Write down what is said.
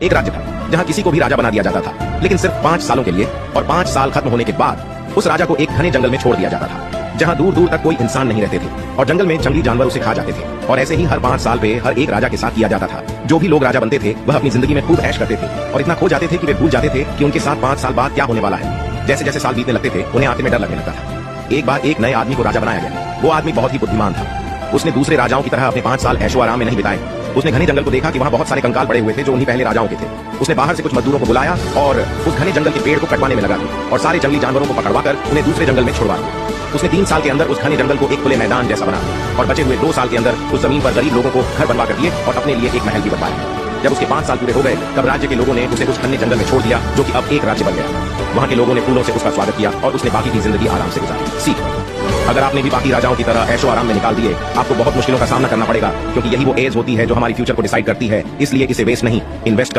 एक राज्य था जहां किसी को भी राजा बना दिया जाता था, लेकिन सिर्फ 5 सालों के लिए, और 5 साल खत्म होने के बाद उस राजा को एक घने जंगल में छोड़ दिया जाता था, जहां दूर दूर तक कोई इंसान नहीं रहते थे और जंगल में जंगली जानवर उसे खा जाते थे। और ऐसे ही हर 5 साल पे हर एक राजा के साथ किया जाता था। जो भी लोग राजा बनते थे वह अपनी जिंदगी में खूब ऐश करते थे और इतना खो जाते थे कि वे भूल जाते थे कि उनके साथ 5 साल बाद क्या होने वाला है। जैसे जैसे साल बीतने लगते थे उन्हें आते में डर लगने लगता था। एक बार एक नए आदमी को राजा बनाया गया। वो आदमी बहुत ही बुद्धिमान था। उसने दूसरे राजाओं की तरह अपने 5 साल ऐशो आराम में नहीं बिताए। उसने घने जंगल को देखा कि वहाँ बहुत सारे कंकाल पड़े हुए थे जो उन्हीं पहले राजाओं के थे। उसने बाहर से कुछ मजदूरों को बुलाया और उस घने जंगल के पेड़ को कटवाने में लगा और सारे जंगली जानवरों को पकड़वाकर उन्हें दूसरे जंगल में छोड़वा दिया। उसने 3 साल के अंदर उस घने जंगल को एक खुले मैदान जैसा बना और बचे हुए 2 साल के अंदर उस जमीन पर गरीब लोगों को घर बनवा कर दिए और अपने लिए एक महल भी बनवाया। जब उसके 5 साल पूरे हो गए तब राज्य के लोगों ने उसे उस घने जंगल में छोड़ दिया जो कि अब एक राज्य बन गया। वहाँ के लोगों ने फूलों से उसका स्वागत किया और उसने बाकी की जिंदगी आराम से गुजारी। सीख, अगर आपने भी बाकी राजाओं की तरह ऐशो आराम में निकाल दिए, आपको बहुत मुश्किलों का सामना करना पड़ेगा, क्योंकि यही वो एज होती है जो हमारी फ्यूचर को डिसाइड करती है। इसलिए इसे वेस्ट नहीं, इन्वेस्ट